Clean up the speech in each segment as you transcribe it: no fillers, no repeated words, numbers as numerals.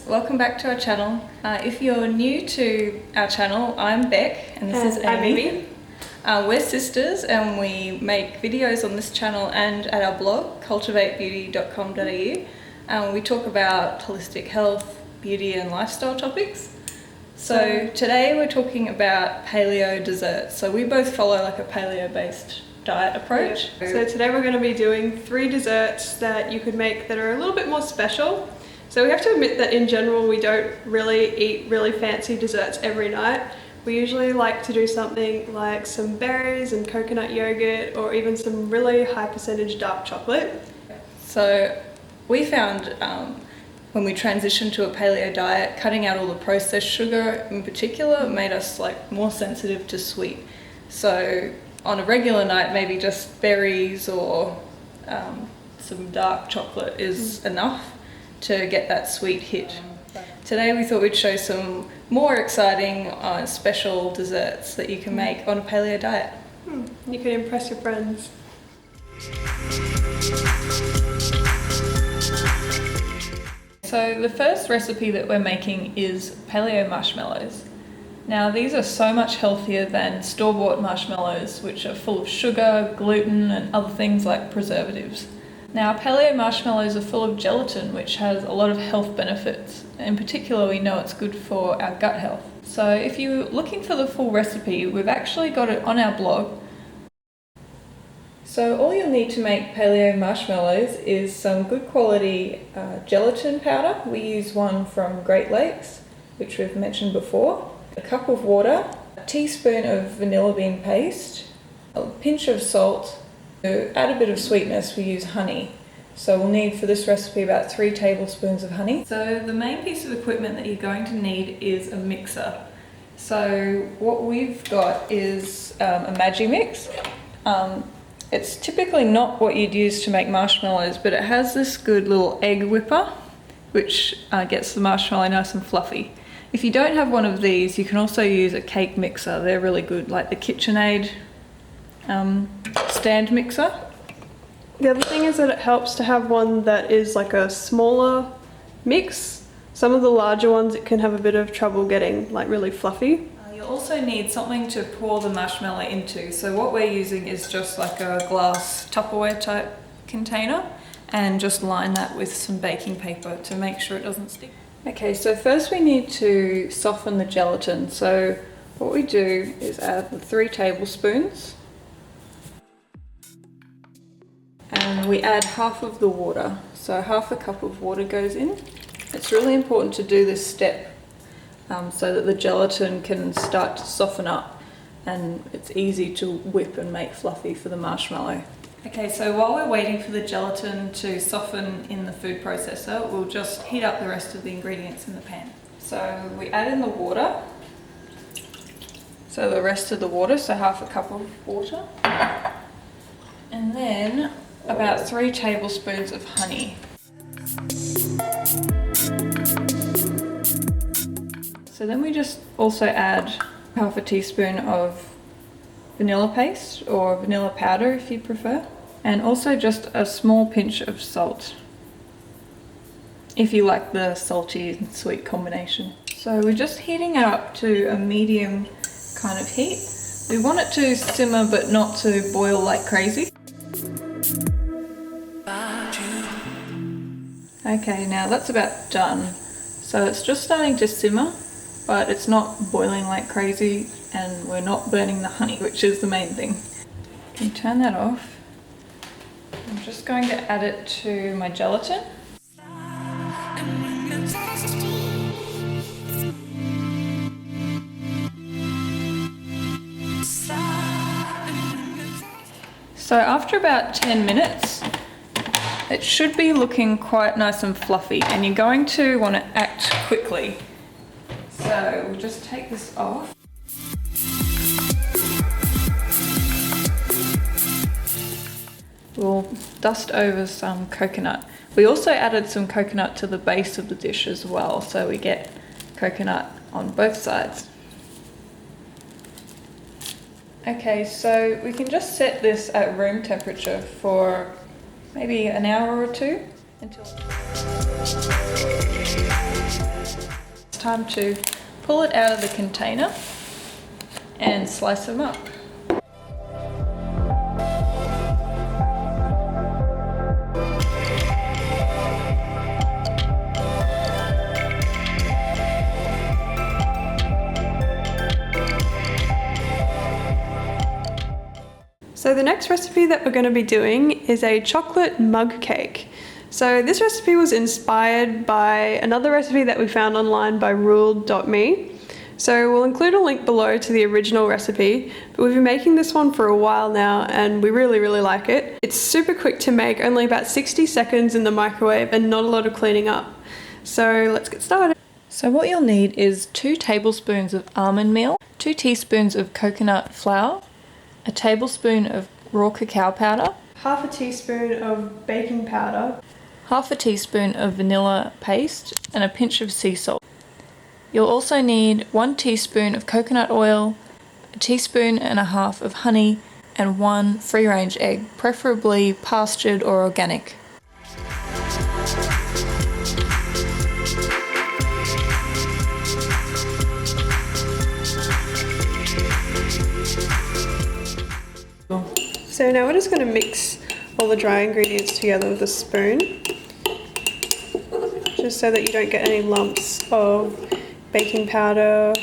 welcome back to our channel. If you're new to our channel, I'm Beck and this is Amy. We're sisters and we make videos on this channel and at our blog, cultivatebeauty.com.au. We talk about holistic health, beauty and lifestyle topics. So today we're talking about paleo desserts. So we both follow like a paleo based diet approach. Yeah. So today we're going to be doing 3 desserts that you could make that are a little bit more special. So we have to admit that in general we don't really eat really fancy desserts every night. We usually like to do something like some berries and coconut yogurt or even some really high percentage dark chocolate. So we found when we transitioned to a paleo diet, cutting out all the processed sugar in particular made us like more sensitive to sweet. So on a regular night, maybe just berries or some dark chocolate is enough to get that sweet hit. Today we thought we'd show some more exciting special desserts that you can make on a paleo diet. You can impress your friends. So the first recipe that we're making is paleo marshmallows. Now these are so much healthier than store-bought marshmallows, which are full of sugar, gluten and other things like preservatives. Now paleo marshmallows are full of gelatin, which has a lot of health benefits. In particular, we know it's good for our gut health. So if you're looking for the full recipe, we've actually got it on our blog. So all you'll need to make paleo marshmallows is some good quality gelatin powder. We use one from Great Lakes, which we've mentioned before. A cup of water, a teaspoon of vanilla bean paste, a pinch of salt. To add a bit of sweetness, we use honey. So we'll need for this recipe about 3 tablespoons of honey. So the main piece of equipment that you're going to need is a mixer. So what we've got is a Magi mix. It's typically not what you'd use to make marshmallows, but it has this good little egg whipper, which gets the marshmallow nice and fluffy. If you don't have one of these, you can also use a cake mixer. They're really good, like the KitchenAid stand mixer. The other thing is that it helps to have one that is like a smaller mix. Some of the larger ones it can have a bit of trouble getting like really fluffy. You'll also need something to pour the marshmallow into. So what we're using is just like a glass Tupperware type container and just line that with some baking paper to make sure it doesn't stick. Okay, so first we need to soften the gelatin. So what we do is add the 3 tablespoons. And we add half of the water, so half a cup of water goes in. It's really important to do this step so that the gelatin can start to soften up and it's easy to whip and make fluffy for the marshmallow. Okay, so while we're waiting for the gelatin to soften in the food processor, we'll just heat up the rest of the ingredients in the pan. So we add in the water, so the rest of the water, so half a cup of water. And then about 3 tablespoons of honey. So then we just also add half a teaspoon of vanilla paste or vanilla powder if you prefer. And also just a small pinch of salt, if you like the salty and sweet combination. So we're just heating it up to a medium kind of heat. We want it to simmer but not to boil like crazy. Okay, now that's about done. So it's just starting to simmer, but it's not boiling like crazy and we're not burning the honey, which is the main thing. I can turn that off. I'm just going to add it to my gelatin. So after about 10 minutes, it should be looking quite nice and fluffy and you're going to want to act quickly. So we'll just take this off. We'll dust over some coconut. We also added some coconut to the base of the dish as well, so we get coconut on both sides. Okay, so we can just set this at room temperature for maybe an hour or 2. until it's time to pull it out of the container and slice them up. So the next recipe that we're going to be doing is a chocolate mug cake. So this recipe was inspired by another recipe that we found online by ruled.me. So we'll include a link below to the original recipe, but we've been making this one for a while now and we really like it. It's super quick to make, only about 60 seconds in the microwave and not a lot of cleaning up. So let's get started. So what you'll need is 2 tablespoons of almond meal, 2 teaspoons of coconut flour, a tablespoon of raw cacao powder, Half a teaspoon of baking powder, half a teaspoon of vanilla paste, and a pinch of sea salt. You'll also need 1 teaspoon of coconut oil, a teaspoon and a half of honey, and 1 free-range egg, preferably pastured or organic. So now we're just going to mix all the dry ingredients together with a spoon, just so that you don't get any lumps of baking powder.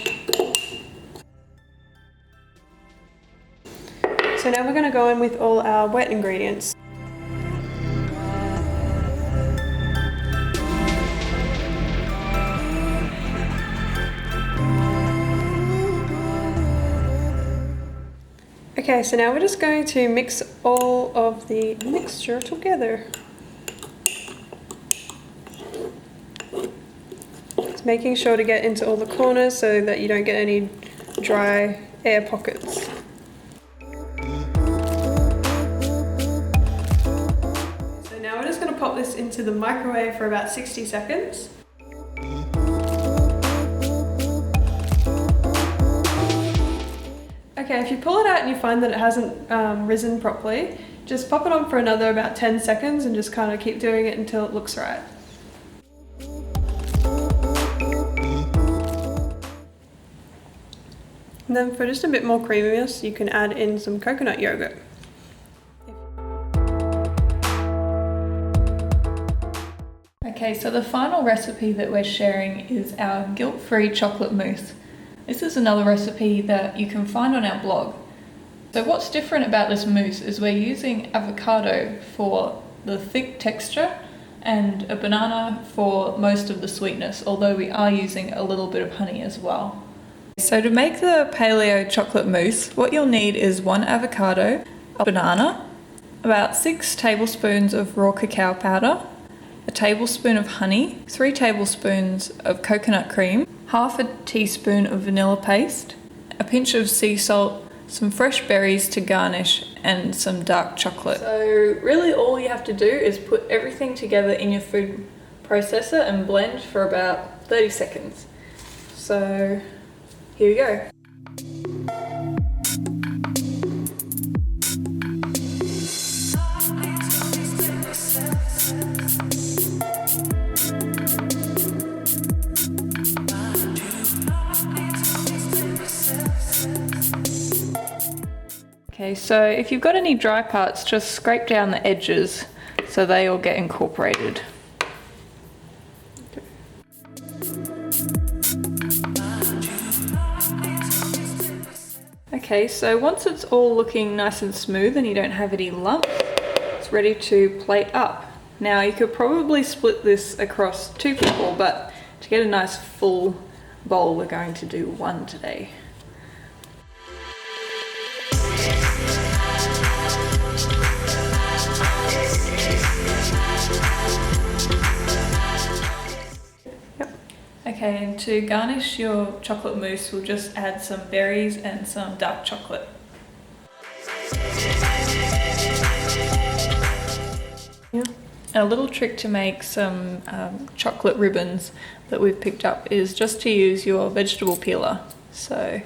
So now we're going to go in with all our wet ingredients. Okay, so now we're just going to mix all of the mixture together. Just making sure to get into all the corners so that you don't get any dry air pockets. So now we're just going to pop this into the microwave for about 60 seconds. Okay, if you pull it out and you find that it hasn't risen properly, just pop it on for another about 10 seconds and just kind of keep doing it until it looks right. And then for just a bit more creaminess, you can add in some coconut yogurt. Okay, so the final recipe that we're sharing is our guilt-free chocolate mousse. This is another recipe that you can find on our blog. So what's different about this mousse is we're using avocado for the thick texture and a banana for most of the sweetness, although we are using a little bit of honey as well. So to make the Paleo chocolate mousse, what you'll need is 1 avocado, a banana, about 6 tablespoons of raw cacao powder, a tablespoon of honey, 3 tablespoons of coconut cream, half a teaspoon of vanilla paste, a pinch of sea salt, some fresh berries to garnish, and some dark chocolate. So really all you have to do is put everything together in your food processor and blend for about 30 seconds. So here we go. Okay, so if you've got any dry parts, just scrape down the edges so they all get incorporated. Okay, so once it's all looking nice and smooth and you don't have any lumps, it's ready to plate up. Now you could probably split this across 2 people, but to get a nice full bowl, we're going to do 1 today. Okay, and to garnish your chocolate mousse, we'll just add some berries and some dark chocolate. Yeah. And a little trick to make some chocolate ribbons that we've picked up is just to use your vegetable peeler. So